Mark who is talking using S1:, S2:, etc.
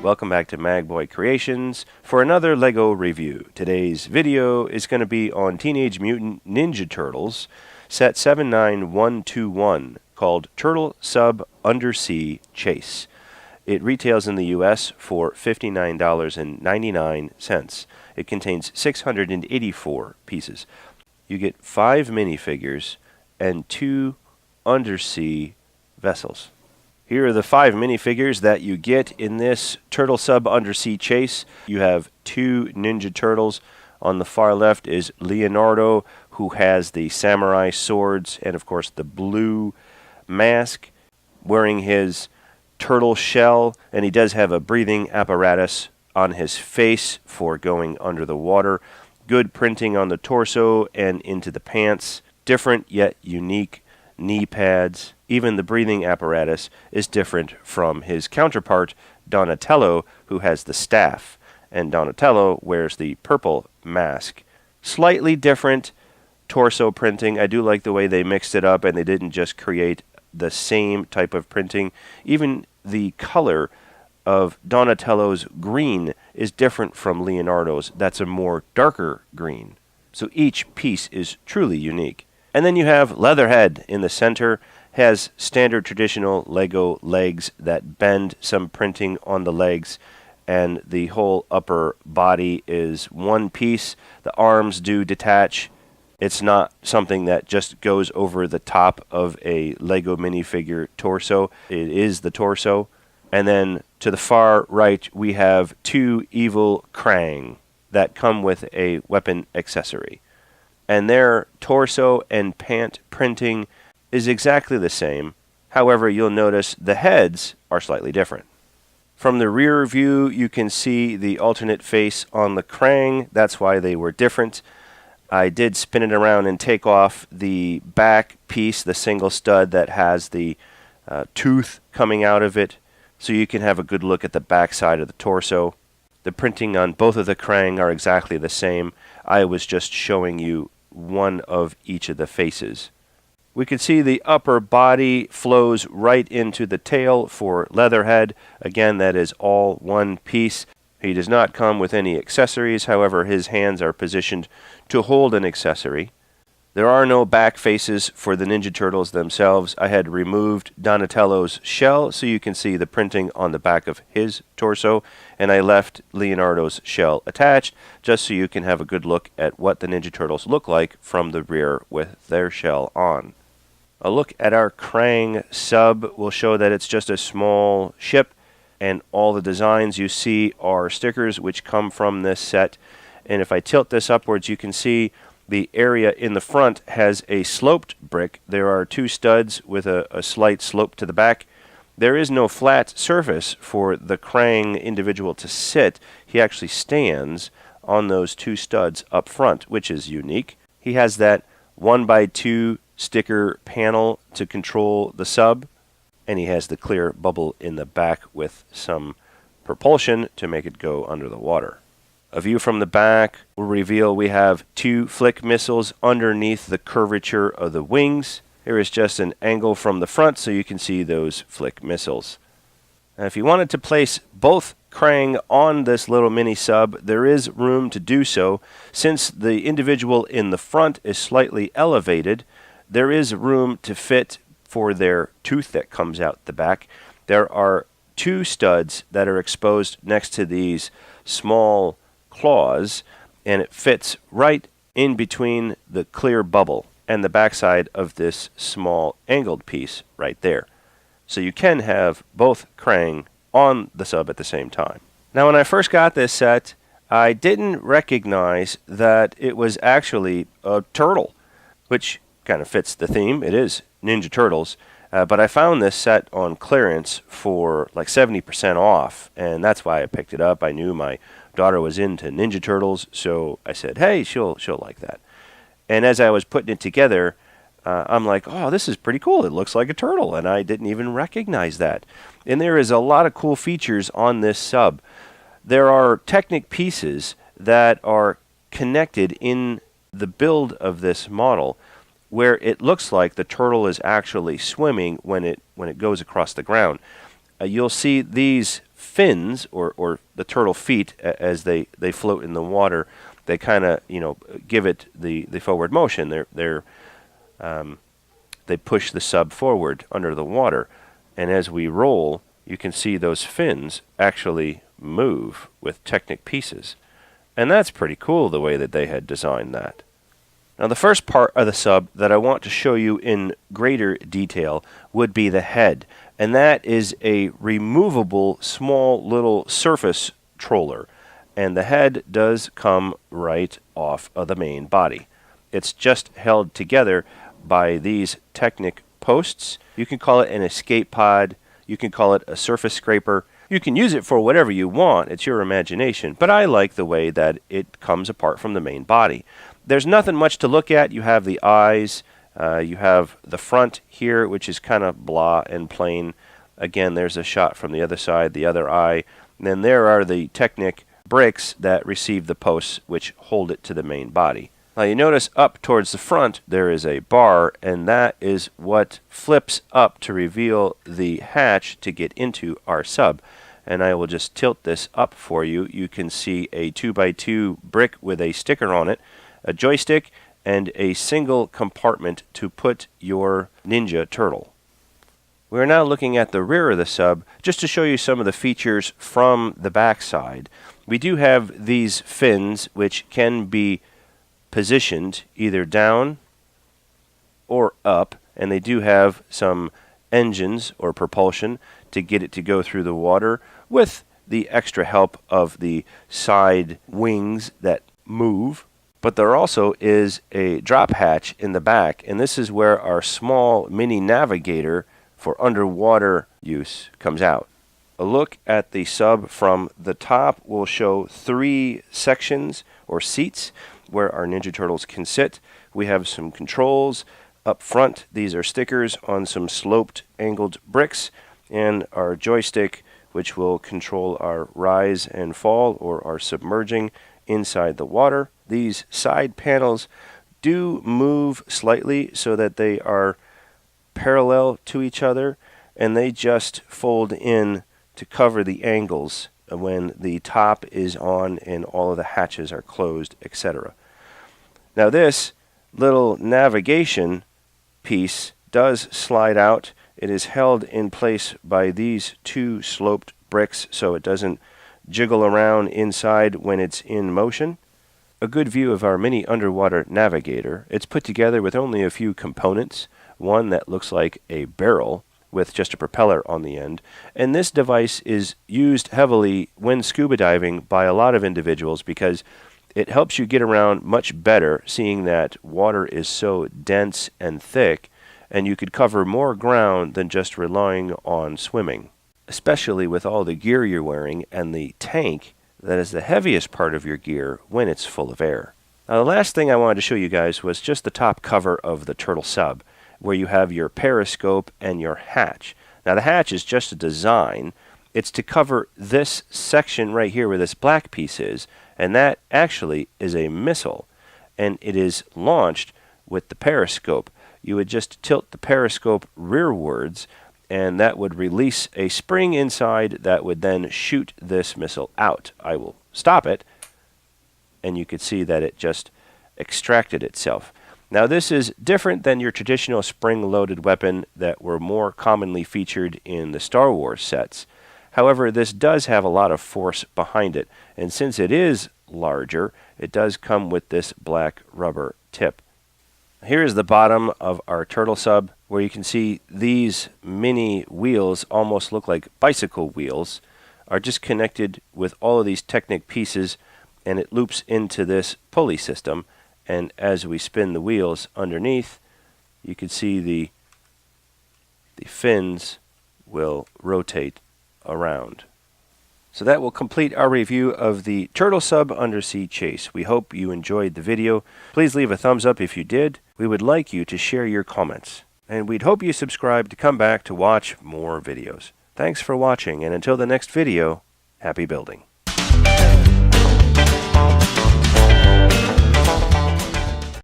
S1: welcome back to Magboy Creations for another LEGO review. Today's video is going to be on Teenage Mutant Ninja Turtles, set 79121, called Turtle Sub Undersea Chase. It retails in the US for $59.99. It contains 684 pieces. You get 5 minifigures and 2 undersea vessels. Here are the 5 minifigures that you get in this Turtle Sub Undersea Chase. You have 2 Ninja Turtles. On the far left is Leonardo, who has the samurai swords and, of course, the blue mask, wearing his turtle shell, and he does have a breathing apparatus on his face for going under the water. Good printing on the torso and into the pants. Different yet unique knee pads. Even the breathing apparatus is different from his counterpart, Donatello, who has the staff, and Donatello wears the purple mask. Slightly different torso printing. I do like the way they mixed it up and they didn't just create the same type of printing. Even the color of Donatello's green is different from Leonardo's. That's a more darker green. So each piece is truly unique. And then you have Leatherhead in the center. Has standard traditional LEGO legs that bend, some printing on the legs, and the whole upper body is one piece. The arms do detach. It's not something that just goes over the top of a LEGO minifigure torso. It is the torso. And then to the far right, we have 2 evil Kraang that come with a weapon accessory. And their torso and pant printing is exactly the same. However, you'll notice the heads are slightly different. From the rear view, you can see the alternate face on the Kraang. That's why they were different. I did spin it around and take off the back piece, the single stud that has the tooth coming out of it, so you can have a good look at the back side of the torso. The printing on both of the Kraang are exactly the same. I was just showing you one of each of the faces. We can see the upper body flows right into the tail for Leatherhead. Again, that is all one piece. He does not come with any accessories. However, his hands are positioned to hold an accessory. There are no back faces for the Ninja Turtles themselves. I had removed Donatello's shell so you can see the printing on the back of his torso, and I left Leonardo's shell attached just so you can have a good look at what the Ninja Turtles look like from the rear with their shell on. A look at our Kraang sub will show that it's just a small ship, and all the designs you see are stickers which come from this set. And if I tilt this upwards, you can see the area in the front has a sloped brick. There are 2 studs with a slight slope to the back. There is no flat surface for the Kraang individual to sit. He actually stands on those 2 studs up front, which is unique. He has that 1x2 sticker panel to control the sub, and he has the clear bubble in the back with some propulsion to make it go under the water. A view from the back will reveal we have 2 flick missiles underneath the curvature of the wings. Here is just an angle from the front so you can see those flick missiles. Now, if you wanted to place both Kraang on this little mini sub, there is room to do so. Since the individual in the front is slightly elevated, there is room to fit for their tooth that comes out the back. There are 2 studs that are exposed next to these small claws, and it fits right in between the clear bubble and the backside of this small angled piece right there. So you can have both Kraang on the sub at the same time. Now, when I first got this set, I didn't recognize that it was actually a turtle, which kind of fits the theme. It is Ninja Turtles, but I found this set on clearance for like 70% off, and that's why I picked it up. I knew my daughter was into Ninja Turtles, so I said, hey, she'll like that. And as I was putting it together, I'm like, oh, this is pretty cool. It looks like a turtle, and I didn't even recognize that. And there is a lot of cool features on this sub. There are Technic pieces that are connected in the build of this model where it looks like the turtle is actually swimming when it goes across the ground. You'll see these fins, or the turtle feet, as they float in the water, they kind of, give it the forward motion. They push the sub forward under the water. And as we roll, you can see those fins actually move with Technic pieces. And that's pretty cool, the way that they had designed that. Now, the first part of the sub that I want to show you in greater detail would be the head. And that is a removable small little surface troller. And the head does come right off of the main body. It's just held together by these Technic posts. You can call it an escape pod. You can call it a surface scraper. You can use it for whatever you want. It's your imagination. But I like the way that it comes apart from the main body. There's nothing much to look at. You have the eyes. You have the front here, which is kind of blah and plain. Again, there's a shot from the other side, the other eye. And then there are the Technic bricks that receive the posts, which hold it to the main body. Now you notice up towards the front there is a bar, and that is what flips up to reveal the hatch to get into our sub. And I will just tilt this up for you. You can see a 2x2 brick with a sticker on it, a joystick, and a single compartment to put your Ninja Turtle. We're now looking at the rear of the sub just to show you some of the features from the backside. We do have these fins, which can be positioned either down or up, and they do have some engines or propulsion to get it to go through the water, with the extra help of the side wings that move. But there also is a drop hatch in the back, and this is where our small mini navigator for underwater use comes out. A look at the sub from the top will show 3 sections or seats where our Ninja Turtles can sit. We have some controls up front. These are stickers on some sloped angled bricks, and our joystick, which will control our rise and fall or our submerging inside the water. These side panels do move slightly so that they are parallel to each other, and they just fold in to cover the angles when the top is on and all of the hatches are closed, etc. Now this little navigation piece does slide out. It is held in place by these 2 sloped bricks so it doesn't jiggle around inside when it's in motion. A good view of our mini underwater navigator. It's put together with only a few components. One that looks like a barrel with just a propeller on the end. And this device is used heavily when scuba diving by a lot of individuals because it helps you get around much better, seeing that water is so dense and thick, and you could cover more ground than just relying on swimming, especially with all the gear you're wearing and the tank that is the heaviest part of your gear when it's full of air. Now, the last thing I wanted to show you guys was just the top cover of the Turtle sub, where you have your periscope and your hatch. Now, the hatch is just a design. It's to cover this section right here where this black piece is, and that actually is a missile, and it is launched with the periscope. You would just tilt the periscope rearwards, and that would release a spring inside that would then shoot this missile out. I will stop it, and you could see that it just extracted itself. Now, this is different than your traditional spring-loaded weapon that were more commonly featured in the Star Wars sets. However, this does have a lot of force behind it, and since it is larger, it does come with this black rubber tip. Here is the bottom of our Turtle sub, where you can see these mini wheels almost look like bicycle wheels, are just connected with all of these Technic pieces, and it loops into this pulley system. And as we spin the wheels underneath, you can see the fins will rotate around. So that will complete our review of the Turtle Sub Undersea Chase. We hope you enjoyed the video. Please leave a thumbs up if you did. We would like you to share your comments. And we'd hope you subscribe to come back to watch more videos. Thanks for watching, and until the next video, happy building.